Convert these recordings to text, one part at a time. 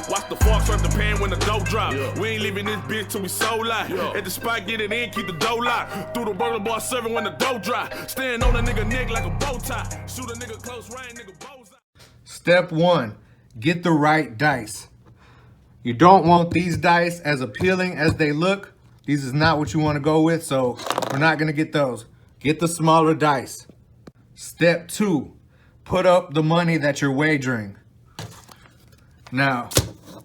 Watch the fork serve the pan when the dough drop. We ain't leaving this bitch till we sold out. At the spot, get it in, keep the dough locked. Through the burger bar serving when the dough dry. Stand on a nigga neck like a bow tie. Shoot a nigga close range, nigga bows out. Step 1, get the right dice. You don't want these dice as appealing as they look. These is not what you want to go with, so we're not going to get those. Get the smaller dice. Step 2, put up the money that you're wagering. Now,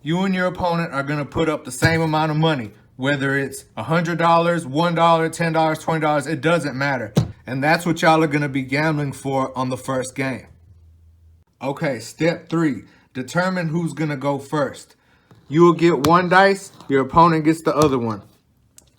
you and your opponent are going to put up the same amount of money, whether it's $100, $1, $10, $20, it doesn't matter. And that's what y'all are going to be gambling for on the first game. Okay, step 3, determine who's going to go first. You will get one dice, your opponent gets the other one.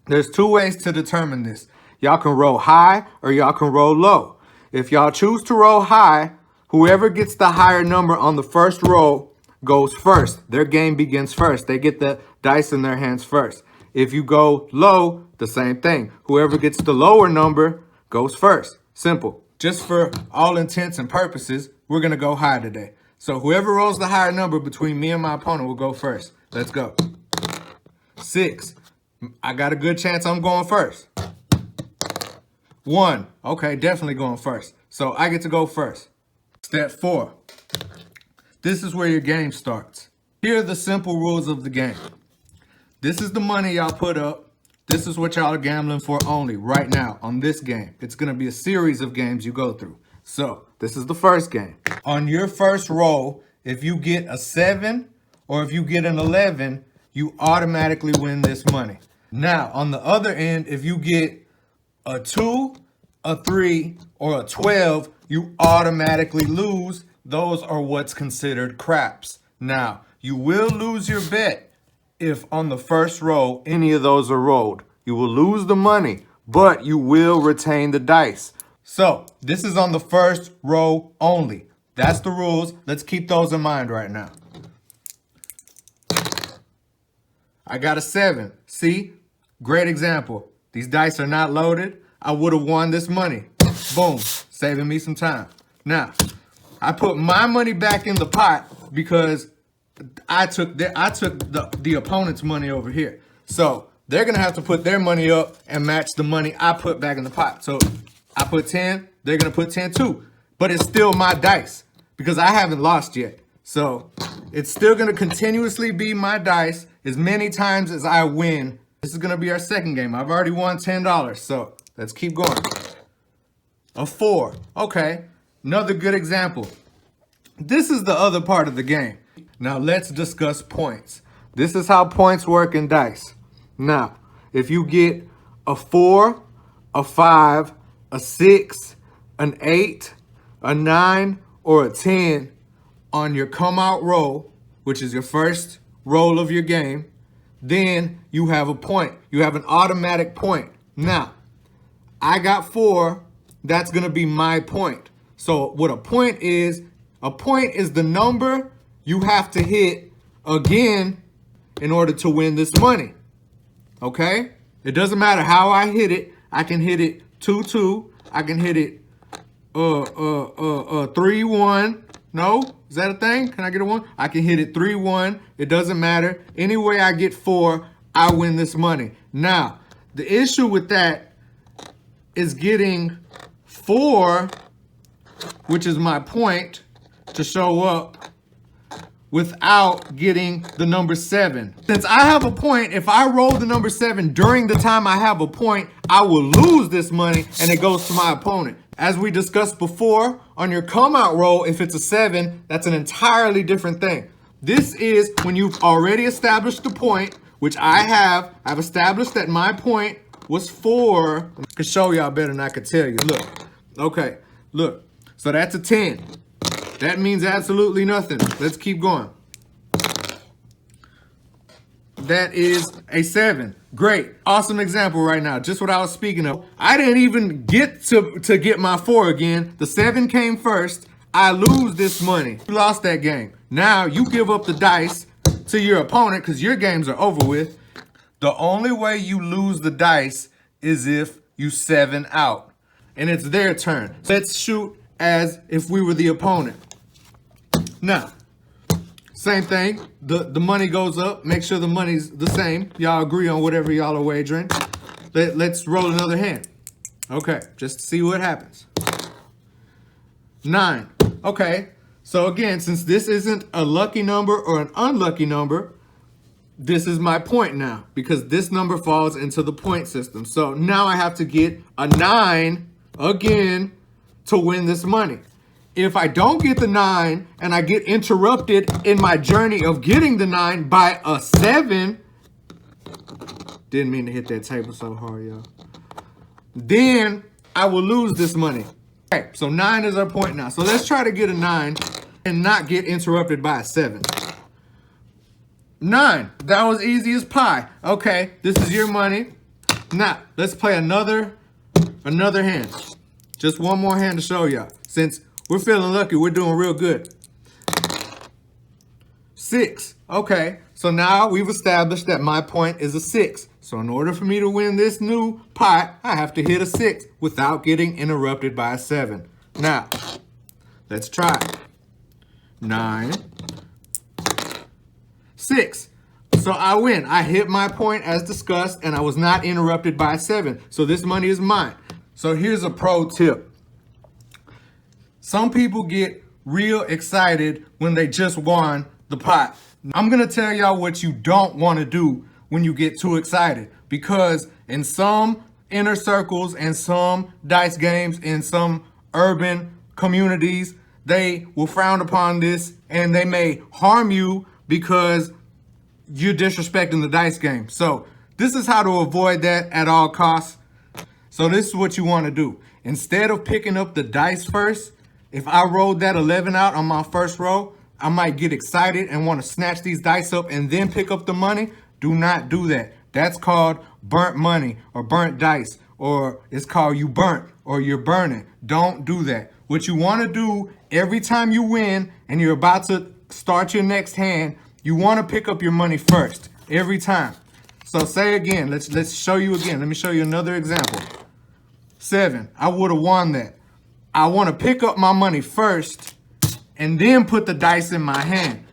There's 2 ways to determine this. Y'all can roll high or y'all can roll low. If y'all choose to roll high, whoever gets the higher number on the first roll goes first. Their game begins first. They get the dice in their hands first. If you go low, the same thing. Whoever gets the lower number goes first. Simple. Just for all intents and purposes, we're going to go high today. So whoever rolls the higher number between me and my opponent will go first. Let's go. 6. I got a good chance I'm going first. 1. Okay, definitely going first. So I get to go first. Step 4. This is where your game starts. Here are the simple rules of the game. This is the money y'all put up. This is what y'all are gambling for only right now on this game. It's going to be a series of games you go through. So this is the first game. On your first roll, if you get a 7 or if you get an 11, you automatically win this money. Now, on the other end, if you get a 2, a 3, or a 12, you automatically lose. Those are what's considered craps. Now, you will lose your bet if on the first roll, any of those are rolled. You will lose the money, but you will retain the dice. So, this is on the first roll only. That's the rules. Let's keep those in mind right now. I got a 7. See? Great example. These dice are not loaded. I would have won this money. Boom. Saving me some time. Now, I put my money back in the pot because I took the opponent's money over here. So they're going to have to put their money up and match the money I put back in the pot. So I put 10. They're going to put 10 too. But it's still my dice because I haven't lost yet. So it's still going to continuously be my dice as many times as I win. This is going to be our second game. I've already won $10. So let's keep going. A 4. Okay. Another good example. This is the other part of the game. Now let's discuss points. This is how points work in dice. Now, if you get a 4, a 5, a 6, an 8, a 9, or a 10 on your come out roll, which is your first roll of your game, then you have a point. You have an automatic point. Now, I got 4. That's going to be my point. So what a point is the number you have to hit again in order to win this money. Okay? It doesn't matter how I hit it. I can hit it 2-2. I can hit it 3-1. No? Is that a thing? Can I get a 1? I can hit it 3-1. It doesn't matter. Any way I get 4, I win this money. Now, the issue with that is getting 4, which is my point, to show up without getting the number 7. Since I have a point, if I roll the number 7 during the time I have a point, I will lose this money and it goes to my opponent. As we discussed before, on your come out roll, if it's a 7, that's an entirely different thing. This is when you've already established the point, which I have. I've established that my point was 4. I can show y'all better than I could tell you. Look. Okay. Look. So that's a 10. That means absolutely nothing. Let's keep going. That is a 7. Great. Awesome example right now. Just what I was speaking of. I didn't even get to get my 4 again. The 7 came first. I lose this money. You lost that game. Now you give up the dice to your opponent because your games are over with. The only way you lose the dice is if you 7 out. And it's their turn. Let's shoot as if we were the opponent. Now, Same thing. The money goes up. Make sure the money's the same. Y'all agree on whatever y'all are wagering. Let's roll another hand. Okay, just to see what happens. 9. Okay, so again, since this isn't a lucky number or an unlucky number, this is my point now because this number falls into the point system. So now I have to get a 9 again to win this money. If I don't get the 9 and I get interrupted in my journey of getting the 9 by a 7, didn't mean to hit that table so hard, y'all. Then I will lose this money. Okay, so 9 is our point now. So let's try to get a 9 and not get interrupted by a 7. 9, that was easy as pie. Okay, this is your money. Now, let's play another hand. Just one more hand to show y'all. Since we're feeling lucky, we're doing real good. 6, okay. So now we've established that my point is a 6. So in order for me to win this new pot, I have to hit a 6 without getting interrupted by a 7. Now, let's try. 9, 6. So I win. I hit my point as discussed, and I was not interrupted by a 7. So this money is mine. So here's a pro tip. Some people get real excited when they just won the pot. I'm going to tell y'all what you don't want to do when you get too excited, because in some inner circles and some dice games in some urban communities, they will frown upon this and they may harm you because you're disrespecting the dice game. So this is how to avoid that at all costs. So this is what you want to do. Instead of picking up the dice first, if I rolled that 11 out on my first roll, I might get excited and want to snatch these dice up and then pick up the money. Do not do that. That's called burnt money or burnt dice, or it's called you burnt or you're burning. Don't do that. What you want to do every time you win and you're about to start your next hand, you want to pick up your money first every time. So say again, let's show you again. Let me show you another example. 7, I would have won that. I want to pick up my money first and then put the dice in my hand.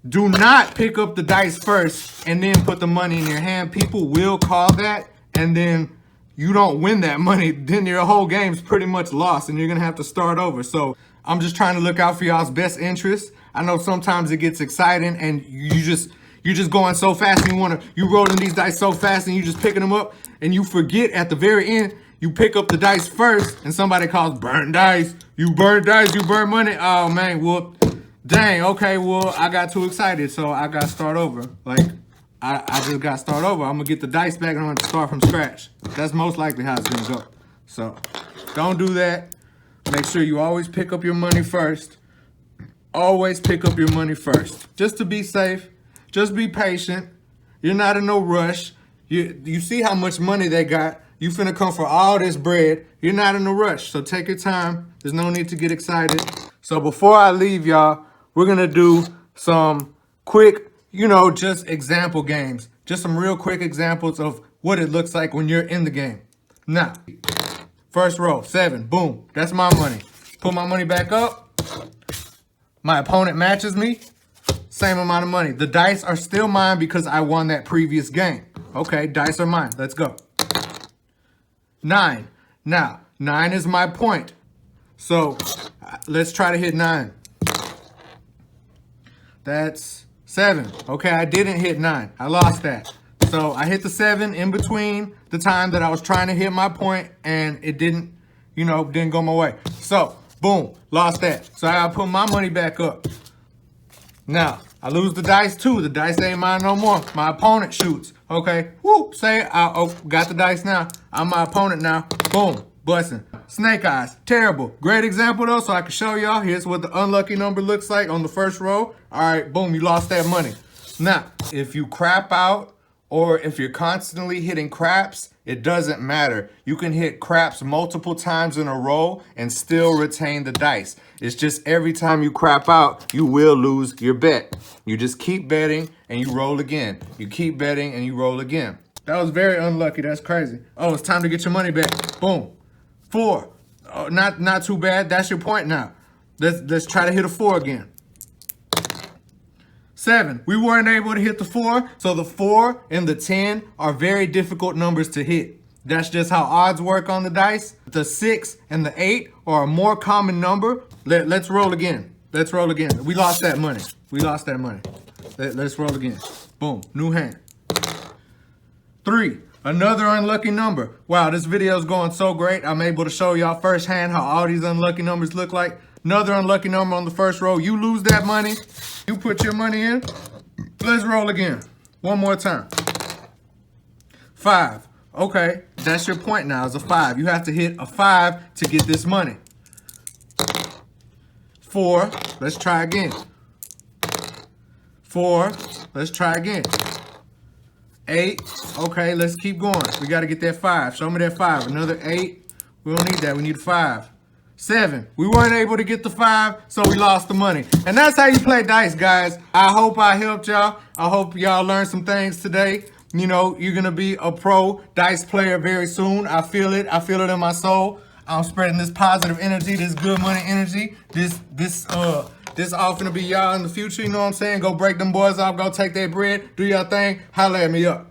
Do not pick up the dice first and then put the money in your hand. People will call that, and then you don't win that money. Then your whole game's pretty much lost and you're going to have to start over. So I'm just trying to look out for y'all's best interest. I know sometimes it gets exciting and you're just going so fast and you rolling these dice so fast and you just picking them up and you forget at the very end, you pick up the dice first and somebody calls burnt dice. You burnt dice, you burnt money. Oh man, well, dang, okay, well, I got too excited, so I got to start over. Like, I just got to start over. I'm going to get the dice back and I'm going to start from scratch. That's most likely how it's going to go. So, don't do that. Make sure you always pick up your money first. Always pick up your money first. Just to be safe. Just be patient. You're not in no rush. You see how much money they got. You finna come for all this bread. You're not in a rush, so take your time. There's no need to get excited. So before I leave y'all, we're gonna do some quick, just example games. Just some real quick examples of what it looks like when you're in the game. Now, first roll, 7, boom, that's my money. Put my money back up. My opponent matches me, same amount of money. The dice are still mine because I won that previous game. Okay, dice are mine, let's go. 9, now, 9 is my point. So, let's try to hit 9. That's 7. Okay, I didn't hit 9. I lost that. So I hit the 7 in between the time that I was trying to hit my point and it didn't go my way. So, boom, lost that. So I gotta put my money back up. Now, I lose the dice too. The dice ain't mine no more. My opponent shoots. Okay, whoop, got the dice now. I'm my opponent now. Boom, busting. Snake eyes, terrible. Great example though, so I can show y'all. Here's what the unlucky number looks like on the first row. All right, boom, you lost that money. Now, if you crap out or if you're constantly hitting craps, it doesn't matter. You can hit craps multiple times in a row and still retain the dice. It's just every time you crap out, you will lose your bet. You just keep betting and you roll again. You keep betting and you roll again. That was very unlucky. That's crazy. Oh, it's time to get your money back. Boom. 4. Oh, not too bad. That's your point now. Let's try to hit a 4 again. 7. We weren't able to hit the 4, so the 4 and the 10 are very difficult numbers to hit. That's just how odds work on the dice. The 6 and the 8 are a more common number. Let's roll again. Let's roll again. We lost that money. We lost that money. Let's roll again. Boom. New hand. 3. Another unlucky number. Wow, this video is going so great. I'm able to show y'all firsthand how all these unlucky numbers look like. Another unlucky number on the first row. You lose that money. You put your money in. Let's roll again. One more time. 5. Okay, that's your point now, is a 5. You have to hit a 5 to get this money. 4. Let's try again. 4. Let's try again. 8. Okay, let's keep going. We got to get that 5. Show me that 5. Another 8. We don't need that. We need 5. 7. We weren't able to get the 5, so we lost the money. And that's how you play dice, guys. I hope I helped y'all. I hope y'all learned some things today. You know, you're going to be a pro dice player very soon. I feel it. I feel it in my soul. I'm spreading this positive energy, this good money energy. This all finna be y'all in the future. You know what I'm saying? Go break them boys off. Go take their bread. Do your thing. Holla at me up.